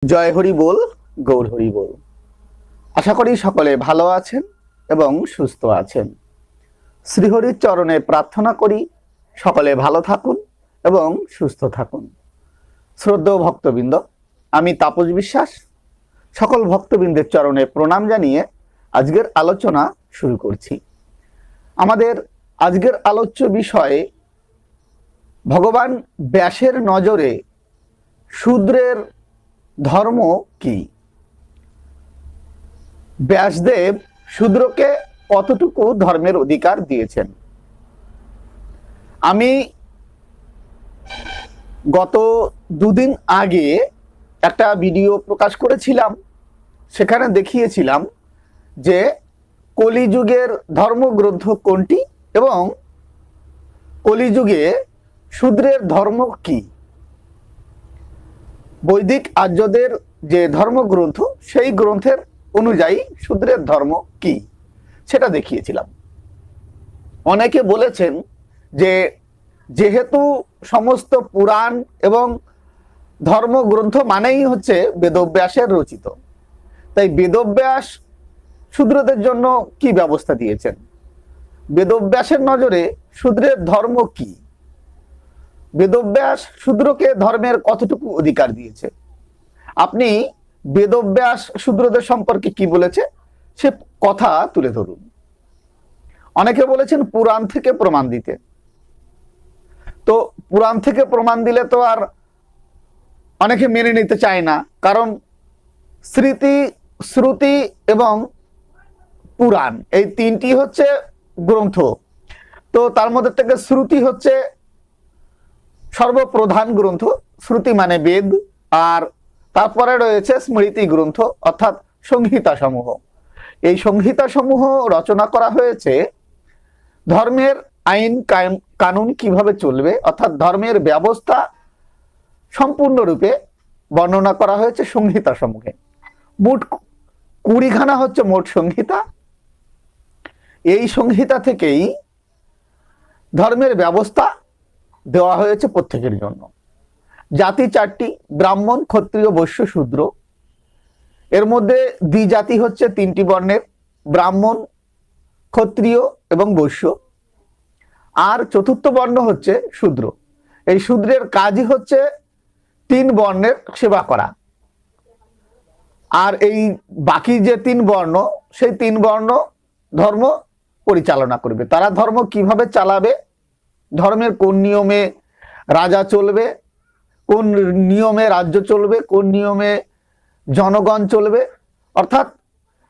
জয় হরি বল, গৌর হরি বল। আশা করি সকলে ভালো আছেন এবং সুস্থ আছেন। শ্রীহরির চরণে প্রার্থনা করি সকলে ভালো থাকুন এবং সুস্থ থাকুন। শ্রদ্ধেয় ভক্তবৃন্দ, আমি তাপস বিশ্বাস সকল ভক্তবৃন্দের চরণে প্রণাম জানিয়ে আজকের আলোচনা শুরু করছি। আমাদের আজকের আলোচ্য বিষয়ে ভগবান ব্যাসের নজরে শূদ্রের ধর্ম কি? ব্যাসদেব শূদ্রকে কতটুকু ধর্মের অধিকার দিয়েছেন? আমি গত দুদিন আগে একটা ভিডিও প্রকাশ করেছিলাম, সেখানে দেখিয়েছিলাম যে কলিযুগের ধর্মগ্রন্থ কোনটি এবং কলিযুগে শূদ্রের ধর্ম কি। বৈদিক আর্যদের যে ধর্মগ্রন্থ সেই গ্রন্থের অনুযায়ী শূদ্রের ধর্ম কি সেটা দেখিয়েছিলাম। অনেকে বলেছেন যে যেহেতু সমস্ত পুরাণ এবং ধর্মগ্রন্থ মানেই হচ্ছে বেদব্যাসের রচিত, তাই বেদব্যাস শূদ্রদের জন্য কি ব্যবস্থা দিয়েছেন? বেদব্যাসের নজরে শূদ্রের ধর্ম কি? বেদব্যাস শূদ্রকে ধর্মের কতটুকু অধিকার দিয়েছে? আপনি বেদব্যাস শূদ্রদের সম্পর্কে কি বলেছে সে কথা তুলে ধরুন। অনেকে বলেছেন পুরাণ থেকে প্রমাণ দিতে। তো পুরাণ থেকে প্রমাণ দিলে তো আর অনেকে মেনে নিতে চায় না, কারণ স্মৃতি, শ্রুতি এবং পুরাণ এই তিনটি হচ্ছে গ্রন্থ। তো তার মধ্যে থেকে শ্রুতি হচ্ছে সর্বপ্রধান গ্রন্থ, শ্রুতি মানে বেদ, আর তারপরে রয়েছে স্মৃতি গ্রন্থ অর্থাৎ সংহিতা সমূহ। এই সংহিতা সমূহ রচনা করা হয়েছে ধর্মের আইন কানুন কিভাবে চলবে, অর্থাৎ ধর্মের ব্যবস্থা সম্পূর্ণরূপে বর্ণনা করা হয়েছে সংহিতা সমূহে। মোট 20খানা হচ্ছে মোট সংহিতা। এই সংহিতা থেকেই ধর্মের ব্যবস্থা দেওয়া হয়েছে প্রত্যেকের জন্য। জাতি 4টি, ব্রাহ্মণ, ক্ষত্রিয়, বৈশ্য, শূদ্র। এর মধ্যে দ্বিজাতি হচ্ছে 3টি বর্ণের, ব্রাহ্মণ, ক্ষত্রিয় এবং বৈশ্য। আর চতুর্থ বর্ণ হচ্ছে শূদ্র। এই শূদ্রের কাজই হচ্ছে 3 বর্ণের সেবা করা। আর এই বাকি যে 3 বর্ণ, সেই 3 বর্ণ ধর্ম পরিচালনা করবে। তারা ধর্ম কিভাবে চালাবে, ধর্মের কোন নিয়মে রাজা চলবে, কোন নিয়মে রাজ্য চলবে, কোন নিয়মে জনগণ চলবে, অর্থাৎ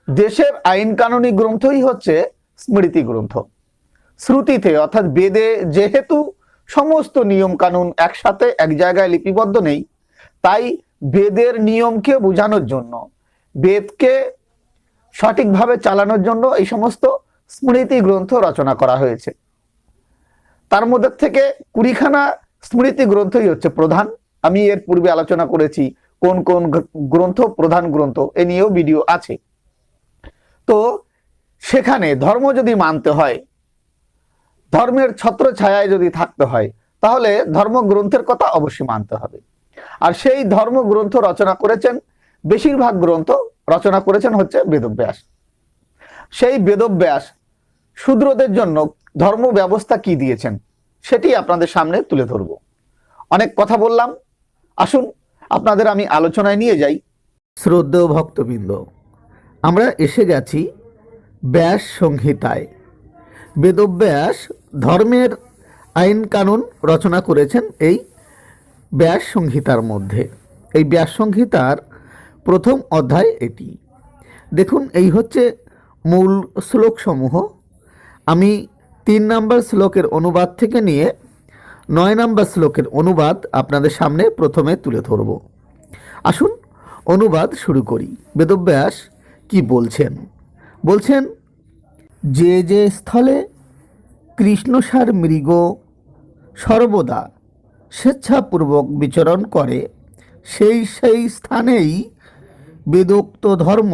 দেশের আইন কানুনী গ্রন্থই হচ্ছে স্মৃতি গ্রন্থ। শ্রুতিতে অর্থাৎ বেদে যেহেতু সমস্ত নিয়ম কানুন একসাথে এক জায়গায় লিপিবদ্ধ নেই, তাই বেদের নিয়মকে বোঝানোর জন্য, বেদকে সঠিকভাবে চালানোর জন্য এই সমস্ত স্মৃতি গ্রন্থ রচনা করা হয়েছে। তার মধ্যে থেকে 20খানা স্মৃতি গ্রন্থই হচ্ছে প্রধান। আমি এর পূর্বে আলোচনা করেছি কোন কোন গ্রন্থ প্রধান গ্রন্থ, এ নিয়েও ভিডিও আছে। তো সেখানে ধর্ম যদি মানতে হয়, ধর্মের ছত্র ছায়ায় যদি থাকতে হয়, তাহলে ধর্মগ্রন্থের কথা অবশ্যই মানতে হবে। আর সেই ধর্মগ্রন্থ রচনা করেছেন, বেশিরভাগ গ্রন্থ রচনা করেছেন হচ্ছে বেদব্যাস। সেই বেদব্যাস শূদ্রদের জন্য ধর্ম ব্যবস্থা কি দিয়েছেন সেটি আপনাদের সামনে তুলে ধরব। অনেক কথা বললাম, আসুন আপনাদের আমি আলোচনায় নিয়ে যাই। শ্রদ্ধেয় ভক্তবৃন্দ, আমরা এসে গেছি ব্যাস সংহিতায়। বেদব্যাস ধর্মের আইন কানুন রচনা করেছেন এই ব্যাস সংহিতার মধ্যে। এই ব্যাস সংহিতার প্রথম অধ্যায় এটি। দেখুন, এই হচ্ছে মূল শ্লোকসমূহ। আমি 3 নম্বর শ্লোকের অনুবাদ থেকে নিয়ে 9 নম্বর শ্লোকের অনুবাদ আপনাদের সামনে প্রথমে তুলে ধরব। আসুন অনুবাদ শুরু করি। বেদব্যাস কি বলছেন? বলছেন, যে যে স্থলে কৃষ্ণসার মৃগ সর্বদা স্বেচ্ছাপূর্বক বিচরণ করে, সেই সেই স্থানেই বেদোক্ত ধর্ম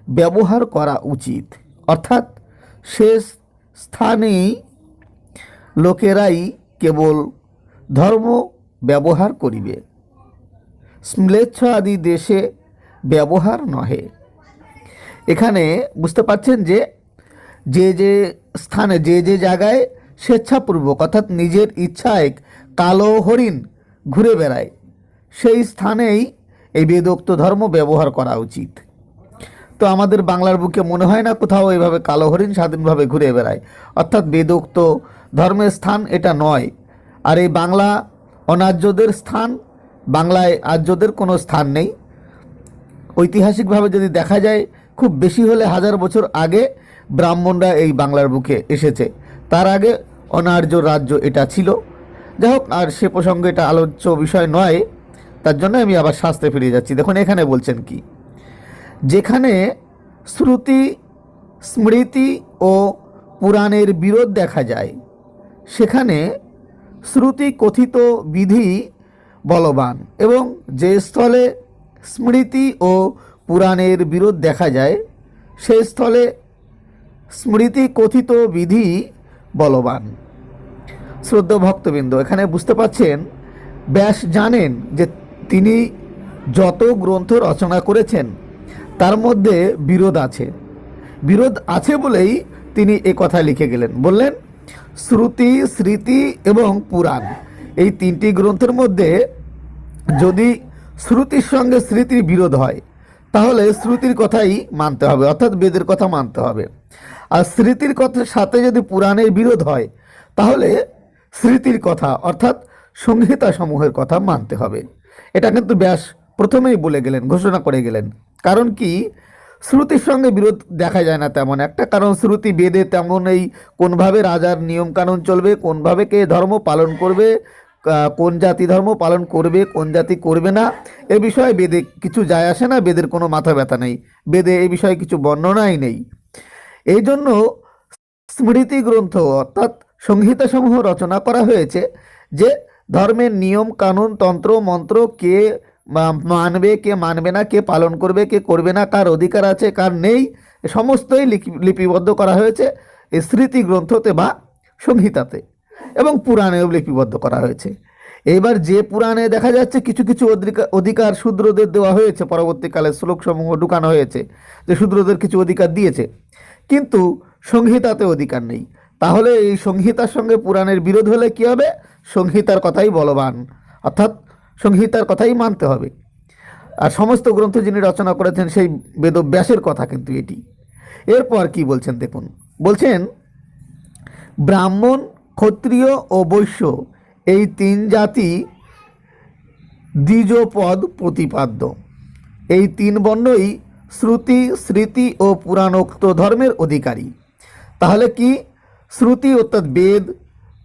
ব্যবহার করা উচিত। অর্থাৎ সে স্থানেই লোকেরাই কেবল ধর্ম ব্যবহার করিবে। ম্লেচ্ছ আদি দেশে ব্যবহার নহে। এখানে বুঝতে পারছেন যে যে যে স্থানে যে যে জায়গায় স্বেচ্ছাপূর্বক অর্থাৎ নিজের ইচ্ছায় কালো হরিণ ঘুরে বেড়ায় সেই স্থানেই এই বেদোক্ত ধর্ম ব্যবহার করা উচিত। তো আমাদের বাংলার বুকে মনে হয় না কোথাও এইভাবে কালো হরিণ স্বাধীনভাবে ঘুরে বেড়ায়, অর্থাৎ বেদোক্ত ধর্মের স্থান এটা নয়। আর এই বাংলা অনার্যদের স্থান, বাংলায় আর্যদের কোনো স্থান নেই। ঐতিহাসিকভাবে যদি দেখা যায় খুব বেশি হলে 1000 বছর আগে ব্রাহ্মণরা এই বাংলার বুকে এসেছে, তার আগে অনার্য রাজ্য এটা ছিল। যাই হোক, আর সে প্রসঙ্গে এটা আলোচ্য বিষয় নয়, তার জন্য আমি আবার শাস্ত্রে ফিরে যাচ্ছি। দেখুন এখানে বলছেন কি, যেখানে শ্রুতি স্মৃতি ও পুরাণের বিরোধ দেখা যায় সেখানে শ্রুতি কথিত বিধি বলবান, এবং যে স্থলে স্মৃতি ও পুরাণের বিরোধ দেখা যায় সেই স্থলে স্মৃতি কথিত বিধি বলবান। শ্রদ্ধেয় ভক্তবৃন্দ, এখানে বুঝতে পাচ্ছেন ব্যাস জানেন যে তিনি যত গ্রন্থ রচনা করেছেন তার মধ্যে বিরোধ আছে। বিরোধ আছে বলেই তিনি এ কথা লিখে গেলেন। বললেন শ্রুতি স্মৃতি এবং পুরাণ এই 3টি গ্রন্থের মধ্যে যদি শ্রুতির সঙ্গে স্মৃতির বিরোধ হয় তাহলে শ্রুতির কথাই মানতে হবে, অর্থাৎ বেদের কথা মানতে হবে। আর স্মৃতির কথার সাথে যদি পুরাণের বিরোধ হয় তাহলে স্মৃতির কথা অর্থাৎ সংহিতা সমূহের কথা মানতে হবে। এটা কিন্তু ব্যাস প্রথমেই বলে গেলেন, ঘোষণা করে গেলেন। কারণ কি, শ্রুতির সঙ্গে বিরোধ দেখা যায় না তেমন একটা, কারণ শ্রুতি বেদে তেমন এই কোনভাবে রাজার নিয়ম কানুন চলবে, কোনভাবে কে ধর্ম পালন করবে, কোন জাতি ধর্ম পালন করবে, কোন জাতি করবে না, এ বিষয়ে বেদে কিছু যায় আসে না। বেদের কোনো মাথা ব্যথা নেই, বেদে এই বিষয়ে কিছু বর্ণনাই নেই। এই জন্য স্মৃতি গ্রন্থ অর্থাৎ সংহিতাসমূহ রচনা করা হয়েছে যে ধর্মের নিয়ম কানুন তন্ত্র মন্ত্র কে মানবে কে মানবে না, কে পালন করবে কে করবে না, কার অধিকার আছে কার নেই, সমস্তই লিপিবদ্ধ করা হয়েছে এই স্মৃতি গ্রন্থতে বা সংহিতাতে, এবং পুরাণেও লিপিবদ্ধ করা হয়েছে। এবার যে পুরাণে দেখা যাচ্ছে কিছু কিছু অধিকার শূদ্রদের দেওয়া হয়েছে, পরবর্তীকালে শ্লোকসমূহ ঢুকানো হয়েছে যে শূদ্রদের কিছু অধিকার দিয়েছে, কিন্তু সংহিতাতে অধিকার নেই। তাহলে এই সংহিতার সঙ্গে পুরাণের বিরোধ হলে কি হবে? সংহিতার কথাই বলবান, অর্থাৎ সংহিতার কথাই মানতে হবে। আর সমস্ত গ্রন্থ যিনি রচনা করেছেন সেই বেদব্যাসের কথা কিন্তু এটি। এরপর কি বলছেন দেখুন, বলছেন ব্রাহ্মণ ক্ষত্রিয় ও বৈশ্য এই 3 জাতি দ্বিজপদ প্রতিপাদ্য। এই 3 বর্ণই শ্রুতি স্মৃতি ও পুরাণোক্ত ধর্মের অধিকারী। তাহলে কি, শ্রুতি অর্থাৎ বেদ,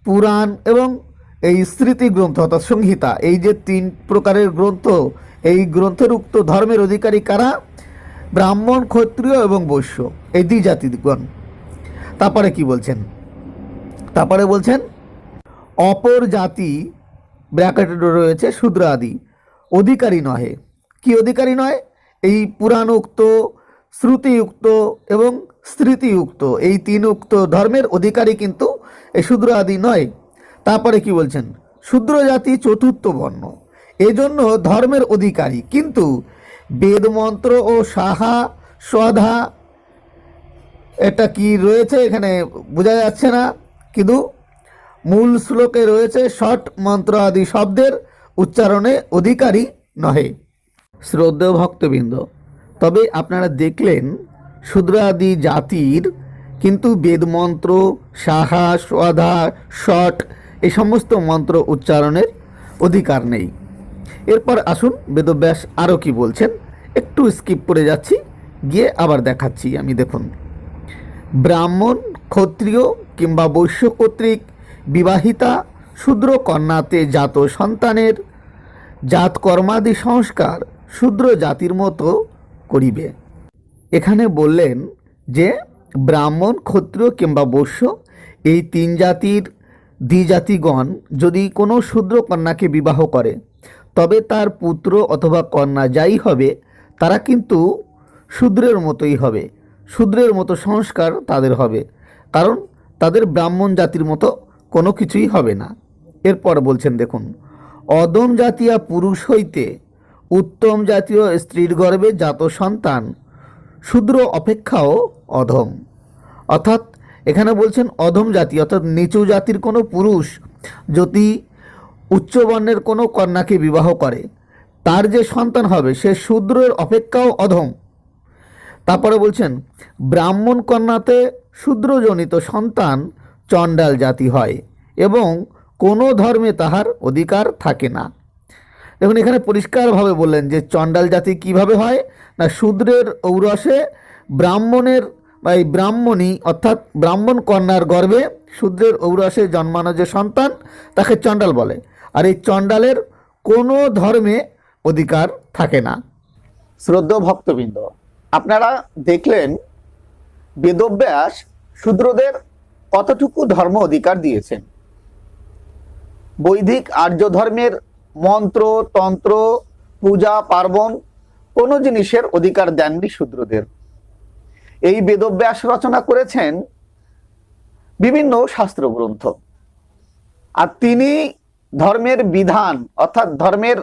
পুরাণ এবং এই স্মৃতি গ্রন্থ অর্থাৎ সংহিতা, এই যে 3 প্রকারের গ্রন্থ, এই গ্রন্থের উক্ত ধর্মের অধিকারী কারা? ব্রাহ্মণ ক্ষত্রিয় এবং বৈশ্য, এই 2 জাতিগণ। তারপরে কি বলছেন? তারপরে বলছেন অপর জাতি ব্র্যাকেটে রয়েছে শূদ্র আদি অধিকারী নহে। কি অধিকারী নয়? এই পুরাণোক্ত শ্রুতিযুক্ত এবং স্মৃতিযুক্ত এই 3 উক্ত ধর্মের অধিকারী কিন্তু এই শূদ্র আদি নয়। তারপরে কি বলছেন? শূদ্র জাতি চতুর্থ বর্ণ, এজন্য ধর্মের অধিকারী, কিন্তু বেদমন্ত্র ও সাহা স্বধা এটা কি রয়েছে এখানে বোঝা যাচ্ছে না, কিন্তু মূল শ্লোকে রয়েছে ষট মন্ত্র আদি শব্দের উচ্চারণে অধিকারী নহে। শ্রদ্ধেয় ভক্তবৃন্দ, তবে আপনারা দেখলেন শূদ্র আদি জাতির কিন্তু বেদমন্ত্র সাহা স্বধা ষট এই সমস্ত মন্ত্র উচ্চারণের অধিকার নেই। এরপর আসুন বেদব্যাস আরও কি বলছেন, একটু স্কিপ করে যাচ্ছি, গিয়ে আবার দেখাচ্ছি আমি। দেখুন, ব্রাহ্মণ ক্ষত্রিয় কিংবা বৈশ্য কর্তৃক বিবাহিতা শূদ্র কন্যাতে জাত সন্তানের জাতকর্মাদি সংস্কার শূদ্র জাতির মতো করিবে। এখানে বললেন যে ব্রাহ্মণ ক্ষত্রিয় কিংবা বৈশ্য এই 3 জাতির দ্বিজাতিগণ যদি কোনো শূদ্র কন্যাকে বিবাহ করে তবে তার পুত্র অথবা কন্যা যাই হবে তারা কিন্তু শূদ্রের মতোই হবে, শূদ্রের মতো সংস্কার তাদের হবে, কারণ তাদের ব্রাহ্মণ জাতির মতো কোনো কিছুই হবে না। এরপর বলছেন দেখুন, অদম জাতীয় পুরুষ হইতে উত্তম জাতীয় স্ত্রীর গর্ভে জাত সন্তান শূদ্র অপেক্ষাও অধম। অর্থাৎ এখানে বলছেন অধম জাতি, অর্থাৎ নিচু জাতির কোনো পুরুষ যদি উচ্চ বর্ণের কোনো কন্যাকে বিবাহ করে তার যে সন্তান হবে সে শূদ্রের অপেক্ষাও অধম। তারপরে বলছেন ব্রাহ্মণ কন্যাতে শূদ্রজনিত সন্তান চণ্ডাল জাতি হয় এবং কোনো ধর্মে তাহার অধিকার থাকে না। দেখুন এখানে পরিষ্কারভাবে বললেন যে চণ্ডাল জাতি কিভাবে হয় না, শূদ্রের ঔরসে ব্রাহ্মণের বা এই ব্রাহ্মণী অর্থাৎ ব্রাহ্মণ কন্যার গর্ভে শূদ্রের ঔরসে জন্মানো যে সন্তান তাকে চণ্ডাল বলে, আর এই চণ্ডালের কোনো ধর্মে অধিকার থাকে না। শ্রদ্ধেয় ভক্তবৃন্দ, আপনারা দেখলেন বেদব্যাস শূদ্রদের কতটুকু ধর্ম অধিকার দিয়েছেন। বৈদিক আর্য ধর্মের মন্ত্র তন্ত্র পূজা পার্বণ কোনো জিনিসের অধিকার দেননি শূদ্রদের। এই বেদব্যাস রচনা করেছেন বিভিন্ন শাস্ত্র গ্রন্থ, আর তিনি ধর্মের বিধান অর্থাৎ ধর্মের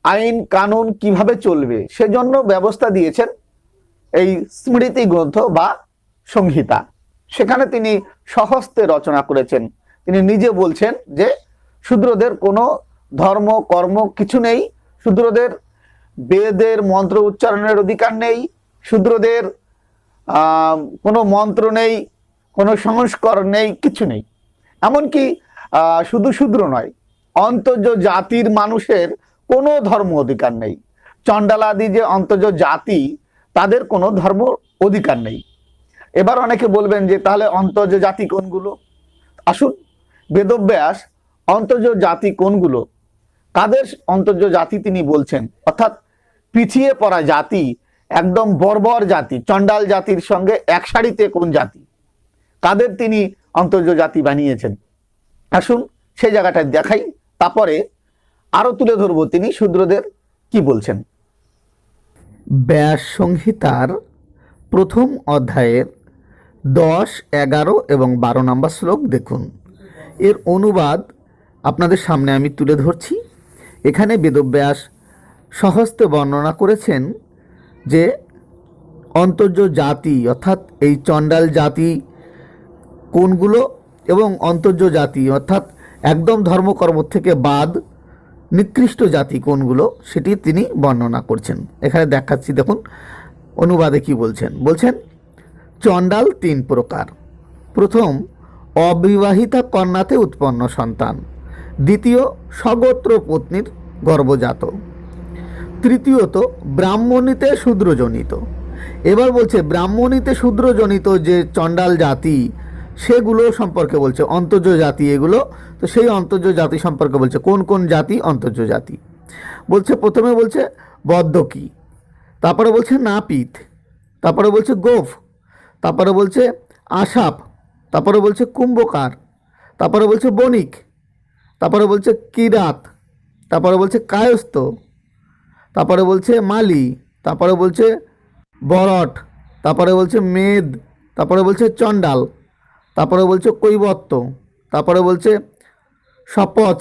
আইন কানুন কিভাবে চলবে সেজন্য ব্যবস্থা দিয়েছেন এই স্মৃতি গ্রন্থ বা সংহিতা। সেখানে তিনি স্বহস্তে রচনা করেছেন। তিনি নিজে বলছেন যে শূদ্রদের কোনো ধর্ম কর্ম কিছু নেই, শূদ্রদের বেদের মন্ত্র উচ্চারণের অধিকার নেই, শূদ্রদের কোনো মন্ত্র নেই, কোনো সংস্কার নেই, কিছু নেই। এমনকি শুধু শূদ্র নয়, অন্তর্য জাতির মানুষের কোনো ধর্ম অধিকার নেই। চণ্ডালাদি যে অন্তর্য জাতি তাদের কোনো ধর্ম অধিকার নেই। এবার অনেকে বলবেন যে তাহলে অন্তর্য জাতি কোনগুলো? আসুন, বেদব্যাস অন্তর্য জাতি কোনগুলো, কাদের অন্তর্য জাতি তিনি বলছেন, অর্থাৎ পিছিয়ে পড়া জাতি, একদম বর্বর জাতি, চণ্ডাল জাতির সঙ্গে এক সারিতে কোন জাতি, কাদের তিনি অন্তর্য জাতি বানিয়েছেন। আসুন সেই জায়গাটা দেখাই, তারপরে আরো তুলে ধরবো তিনি শূদ্রদের কি বলছেন। ব্যাস সংহিতার প্রথম অধ্যায়ের 10, 11 এবং 12 নম্বর শ্লোক দেখুন। এর অনুবাদ আপনাদের সামনে আমি তুলে ধরছি। এখানে বেদব্যাস সহস্তে বর্ণনা করেছেন যে অন্তর্য জাতি অর্থাৎ এই চণ্ডাল জাতি কোনগুলো এবং অন্তর্য জাতি অর্থাৎ একদম ধর্মকর্ম থেকে বাদ নিকৃষ্ট জাতি কোনগুলো সেটি তিনি বর্ণনা করছেন। এখানে দেখাচ্ছি, দেখুন অনুবাদে কি বলছেন। বলছেন চণ্ডাল 3 প্রকার। প্রথম, অবিবাহিতা কন্যাতে উৎপন্ন সন্তান। দ্বিতীয়, স্বগোত্র পত্নীর গর্ভজাত। তৃতীয়ত, ব্রাহ্মণীতে শূদ্রজনিত। এবার বলছে ব্রাহ্মণীতে শূদ্রজনিত যে চণ্ডাল জাতি সেগুলো সম্পর্কে বলছে, অন্তর্য জাতি এগুলো। তো সেই অন্তর্য জাতি সম্পর্কে বলছে কোন কোন জাতি অন্তর্য জাতি। বলছে প্রথমে বলছে বদ্ধকি, তারপরে বলছে নাপিত, তারপরে বলছে গোফ, তারপরে বলছে আসাপ, তারপরে বলছে কুম্ভকার, তারপরে বলছে বণিক, তারপরে বলছে কিরাত, তারপরে বলছে কায়স্থ, তারপরে বলছে মালি, তারপরে বলছে বরট, তারপরে বলছে মেদ, তারপরে বলছে চণ্ডাল, তারপরে বলছে কৈবত্য, তারপরে বলছে সপচ,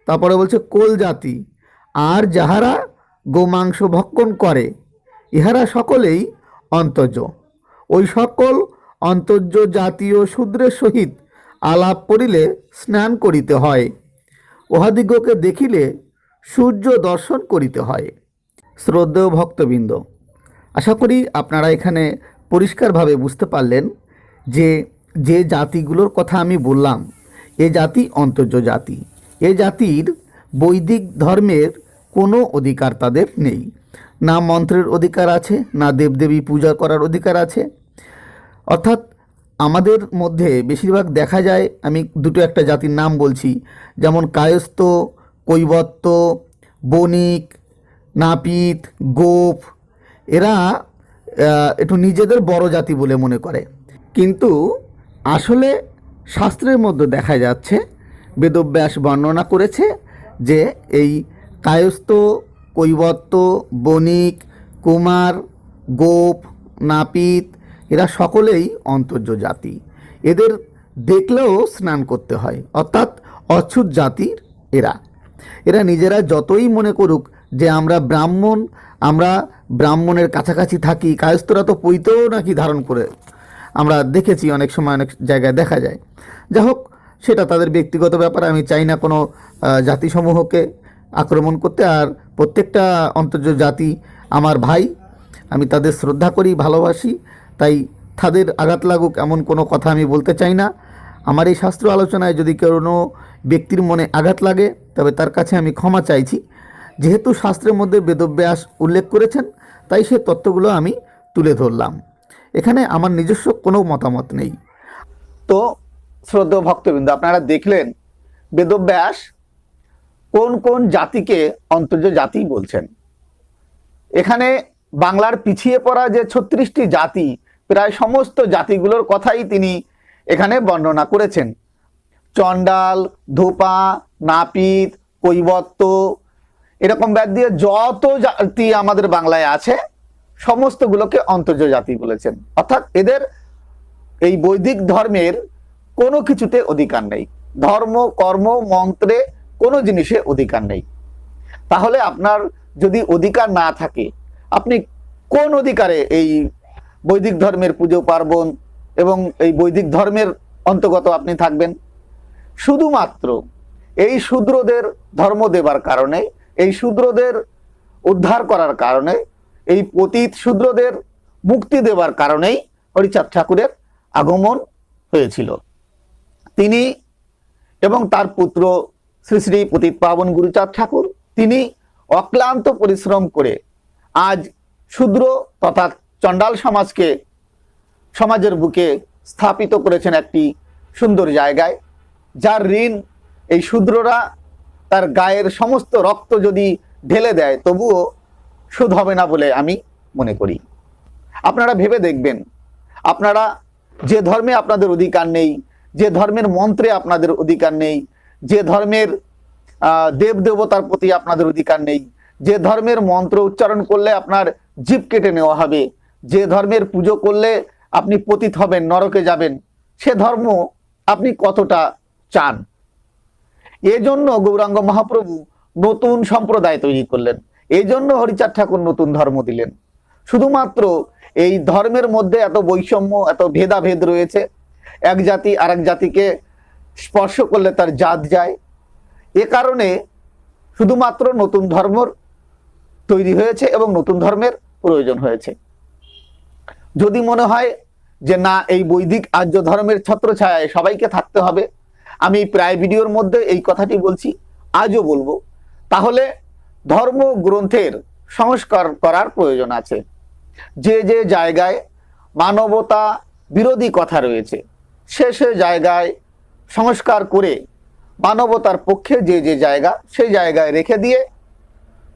তারপরে বলছে কোল জাতি। আর যাহারা গোমাংস ভক্ষণ করে ইহারা সকলেই অন্তর্য। ওই সকল অন্তর্য জাতীয় শূদ্রের সহিত আলাপ করিলে স্নান করিতে হয়, উহাদিগকে দেখিলে সূর্য দর্শন করিতে হয়। শ্রদ্ধেয় ভক্তবৃন্দ, আশা করি আপনারা এখানে পরিষ্কারভাবে বুঝতে পারলেন যে যে জাতিগুলোর কথা আমি বললাম এ জাতি অন্তর্য জাতি। এ জাতির বৈদিক ধর্মের কোনো অধিকার তাদের নেই, না মন্ত্রের অধিকার আছে, না দেবদেবী পূজা করার অধিকার আছে। অর্থাৎ আমাদের মধ্যে বেশিরভাগ দেখা যায়, আমি দুটো একটা জাতির নাম বলছি, যেমন কায়স্থ, কৈবত্য, বণিক, নাপিত, গোপ, এরা একটু নিজেদের বড় জাতি বলে মনে করে, কিন্তু আসলে শাস্ত্রের মধ্যে দেখা যাচ্ছে বেদব্যাস বর্ণনা করেছে যে এই কায়স্থ, কৈবত্য, বণিক, কুমার, গোপ, নাপিত এরা সকলেই অন্তর্য জাতি। এদের দেখলেও স্নান করতে হয়, অর্থাৎ অচ্ছুত জাতির এরা নিজেরা যতই মনে করুক যে আমরা ব্রাহ্মণ, আমরা ব্রাহ্মণের কাছাকাছি থাকি, কায়স্থরা তো পৈতেও নাকি ধারণ করে, আমরা দেখেছি অনেক সময় অনেক জায়গায় দেখা যায়। যাই হোক, সেটা তাদের ব্যক্তিগত ব্যাপার। আমি চাই না কোনো জাতিসমূহকে আক্রমণ করতে। আর প্রত্যেকটা অন্তর্জ জাতি আমার ভাই, আমি তাদের শ্রদ্ধা করি, ভালোবাসি, তাই তাদের আঘাত লাগুক এমন কোনো কথা আমি বলতে চাই না। আমার এই শাস্ত্র আলোচনায় যদি কোনো ব্যক্তির মনে আঘাত লাগে তবে তার কাছে আমি ক্ষমা চাইছি। যেহেতু শাস্ত্রের মধ্যে বেদব্যাস উল্লেখ করেছেন, তাই সে তত্ত্বগুলো আমি তুলে ধরলাম। এখানে আমার নিজস্ব কোনো মতামত নেই। তো শ্রদ্ধেয় ভক্তবৃন্দ, আপনারা দেখলেন বেদব্যাস কোন কোন জাতিকে অন্তর্য জাতি বলছেন। এখানে বাংলার পিছিয়ে পড়া যে 36টি জাতি, প্রায় সমস্ত জাতিগুলোর কথাই তিনি এখানে বর্ণনা করেছেন। চণ্ডাল, ধোপা, নাপিত, কৈবর্ত, এরকম ব্যাদ দিয়ে যত জাতি আমাদের বাংলায় আছে সমস্তগুলোকে অন্তর্য জাতি বলেছেন। অর্থাৎ এদের এই বৈদিক ধর্মের কোনো কিছুতে অধিকার নেই, ধর্ম, কর্ম, মন্ত্রে কোনো জিনিসে অধিকার নেই। তাহলে আপনার যদি অধিকার না থাকে, আপনি কোন অধিকারে এই বৈদিক ধর্মের পুজো পার্বণ এবং এই বৈদিক ধর্মের অন্তর্গত আপনি থাকবেন? শুধুমাত্র এই শূদ্রদের ধর্ম দেবার কারণে, এই শূদ্রদের উদ্ধার করার কারণে, এই পতিত শূদ্রদের মুক্তি দেবার কারণেই হরিচাঁদ ঠাকুরের আগমন হয়েছিল। তিনি এবং তার পুত্র শ্রী শ্রী পতিত পাবন গুরুচাঁদ ঠাকুর, তিনি অক্লান্ত পরিশ্রম করে আজ শূদ্র তথা চণ্ডাল সমাজকে সমাজের বুকে স্থাপিত করেছেন একটি সুন্দর জায়গায়, যার ঋণ এই শূদ্ররা তার গায়ের সমস্ত রক্ত যদি ঢেলে দেয় তবুও শোধ হবে না বলে আমি মনে করি। আপনারা ভেবে দেখবেন, আপনারা যে ধর্মে আপনাদের অধিকার নেই, যে ধর্মের মন্ত্রে আপনাদের অধিকার নেই, যে ধর্মের দেব দেবতার প্রতি আপনাদের অধিকার নেই, যে ধর্মের মন্ত্র উচ্চারণ করলে আপনার জিভ কেটে নেওয়া হবে, যে ধর্মের পুজো করলে আপনি পতিত হবেন, নরকে যাবেন, সে ধর্ম আপনি কতটা চান? এজন্য গৌরাঙ্গ মহাপ্রভু নতুন সম্প্রদায় তৈরি করলেন, এই জন্য হরিচাঁদ ঠাকুর নতুন ধর্ম দিলেন। শুধুমাত্র এই ধর্মের মধ্যে এত বৈষম্য, এত ভেদাভেদ রয়েছে, এক জাতি আরেক জাতিকে স্পর্শ করলে তার জাত যায়, এ কারণে শুধুমাত্র নতুন ধর্ম তৈরি হয়েছে এবং নতুন ধর্মের প্রয়োজন হয়েছে। যদি মনে হয় যে না, এই বৈদিক আর্য ধর্মের ছত্রছায়ায় সবাইকে থাকতে হবে, আমি প্রায় ভিডিওর মধ্যে এই কথাটি বলছি, আজও বলবো, তাহলে ধর্ম গ্রন্থের সংস্কার করার প্রয়োজন আছে। যে যে জায়গায় মানবতা বিরোধী কথা রয়েছে সে সে জায়গায় সংস্কার করে মানবতার পক্ষে যে যে জায়গা, সেই জায়গায় রেখে দিয়ে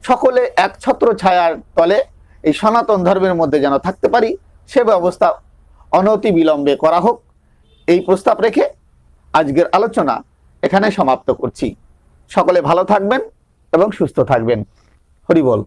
সকলে এক ছত্র ছায়ার তলে এই সনাতন ধর্মের মধ্যে যেন থাকতে পারি, সে ব্যবস্থা অনতি বিলম্বে করা হোক, এই প্রস্তাব রেখে আজকের আলোচনা এখানে সমাপ্ত করছি। সকলে ভালো থাকবেন এবং সুস্থ থাকবেন। হরি বল।